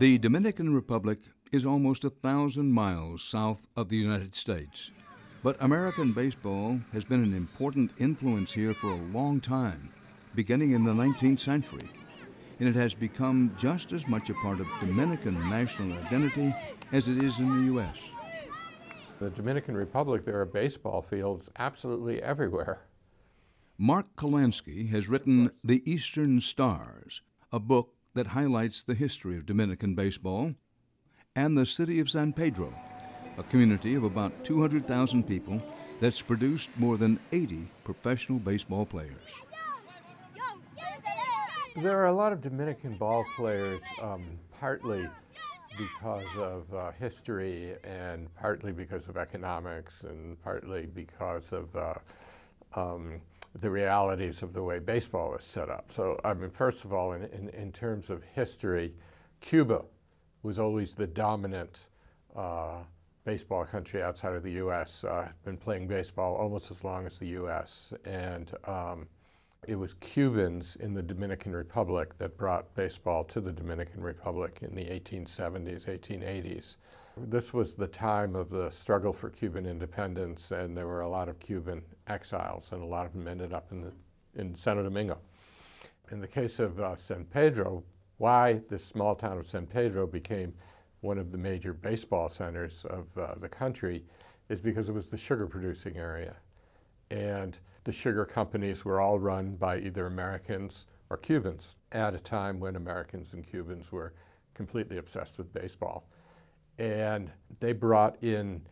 The Dominican Republic is almost 1,000 miles south of the United States, but American baseball has been an important influence here for a long time, beginning in the 19th century, and it has become just as much a part of Dominican national identity as it is in the U.S. The Dominican Republic, there are baseball fields absolutely everywhere. Mark Kurlansky has written The Eastern Stars, a book that highlights the history of Dominican baseball, and the city of San Pedro, a community of about 200,000 people that's produced more than 80 professional baseball players. There are a lot of Dominican ball players, partly because of history and partly because of economics and partly because of the realities of the way baseball is set up. So, I mean, first of all, in terms of history, Cuba was always the dominant baseball country outside of the U.S. Been playing baseball almost as long as the U.S. And it was Cubans in the Dominican Republic that brought baseball to the Dominican Republic in the 1870s, 1880s. This was the time of the struggle for Cuban independence, and there were a lot of Cuban exiles, and a lot of them ended up in Santo Domingo. In the case of San Pedro, why this small town of San Pedro became one of the major baseball centers of the country is because it was the sugar producing area. And the sugar companies were all run by either Americans or Cubans at a time when Americans and Cubans were completely obsessed with baseball. And they brought in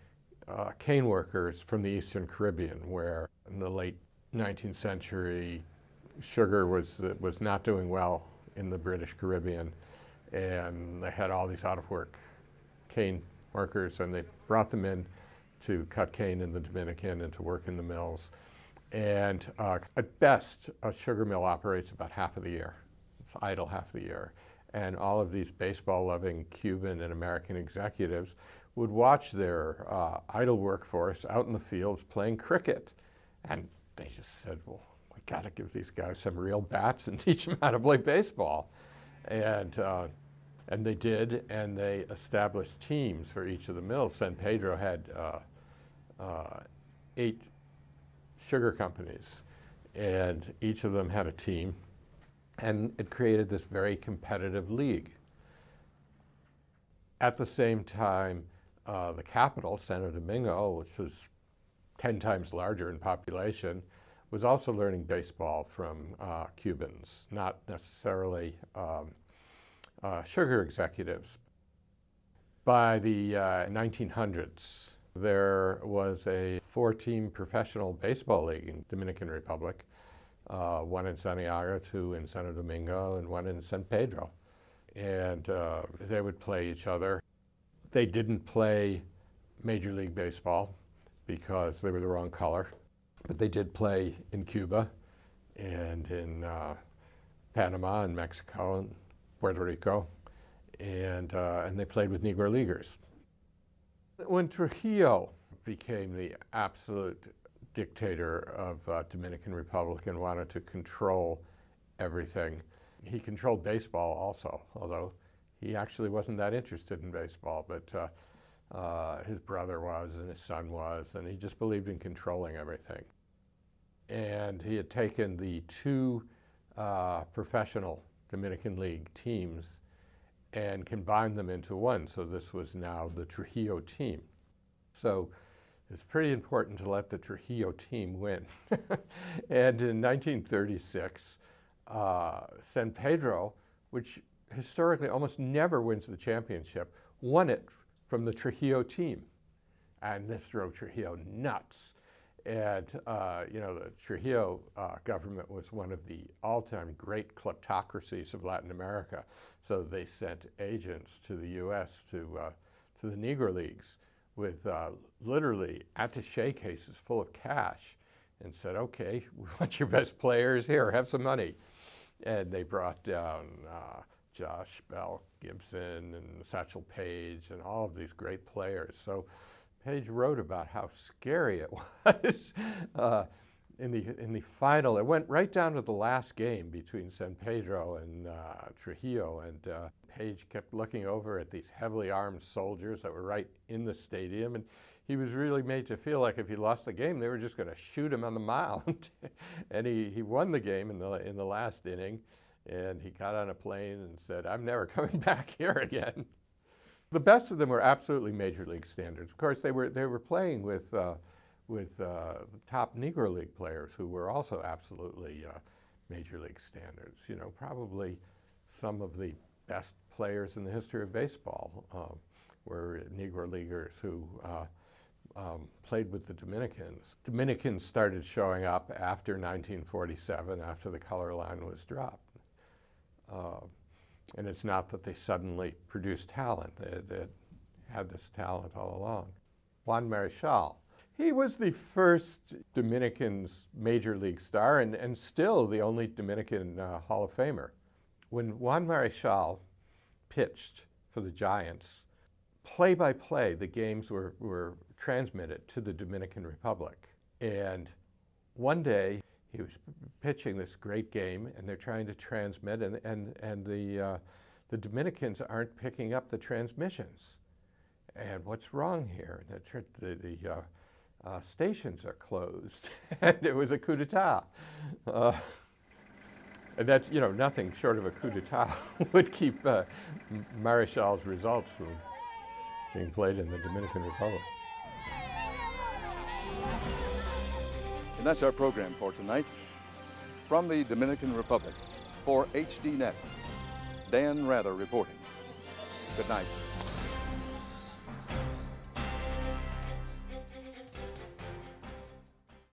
cane workers from the Eastern Caribbean, where in the late 19th century, sugar was not doing well in the British Caribbean. And they had all these out-of-work cane workers, and they brought them in to cut cane in the Dominican and to work in the mills. And at best, a sugar mill operates about half of the year. It's idle half the year. And all of these baseball-loving Cuban and American executives would watch their idle workforce out in the fields playing cricket. And they just said, well, we got to give these guys some real bats and teach them how to play baseball. And they did, and they established teams for each of the mills. San Pedro had 8 sugar companies, and each of them had a team, and it created this very competitive league. At the same time, the capital, Santo Domingo, which was 10 times larger in population, was also learning baseball from Cubans, not necessarily sugar executives. By the 1900s, there was a 4-team professional baseball league in Dominican Republic, one in Santiago, 2 in Santo Domingo, and 1 in San Pedro. And they would play each other. They didn't play Major League Baseball because they were the wrong color, but they did play in Cuba and in Panama and Mexico and Puerto Rico, and they played with Negro Leaguers. When Trujillo became the absolute dictator of Dominican Republic and wanted to control everything, he controlled baseball also, although he actually wasn't that interested in baseball, but his brother was and his son was, and he just believed in controlling everything. And he had taken the 2 professional Dominican League teams and combined them into one. So this was now the Trujillo team. So it's pretty important to let the Trujillo team win. And in 1936, San Pedro, which historically almost never wins the championship, won it from the Trujillo team. And this drove Trujillo nuts. And, you know, the Trujillo government was one of the all-time great kleptocracies of Latin America. So they sent agents to the U.S., to the Negro Leagues, with literally attaché cases full of cash and said, okay, we want your best players here, have some money. And they brought down Josh Bell Gibson and Satchel Paige and all of these great players. So Paige wrote about how scary it was In the final, it went right down to the last game between San Pedro and Trujillo, and Page kept looking over at these heavily armed soldiers that were right in the stadium, and he was really made to feel like if he lost the game, they were just going to shoot him on the mound. And he won the game in the last inning, and he got on a plane and said, "I'm never coming back here again." The best of them were absolutely major league standards. Of course, they were playing with top Negro League players who were also absolutely major league standards. You know, probably some of the best players in the history of baseball were Negro Leaguers who played with the Dominicans. Dominicans started showing up after 1947, after the color line was dropped. And it's not that they suddenly produced talent. They had this talent all along. Juan Marichal. He was the first Dominican major league star and still the only Dominican Hall of Famer. When Juan Marichal pitched for the Giants, play-by-play, the games were transmitted to the Dominican Republic. And one day, he was pitching this great game, and they're trying to transmit, and the Dominicans aren't picking up the transmissions. And what's wrong here? The stations are closed, and it was a coup d'etat. And that's, you know, nothing short of a coup d'etat would keep Marichal's results from being played in the Dominican Republic. And that's our program for tonight. From the Dominican Republic, for HDNet, Dan Rather reporting. Good night.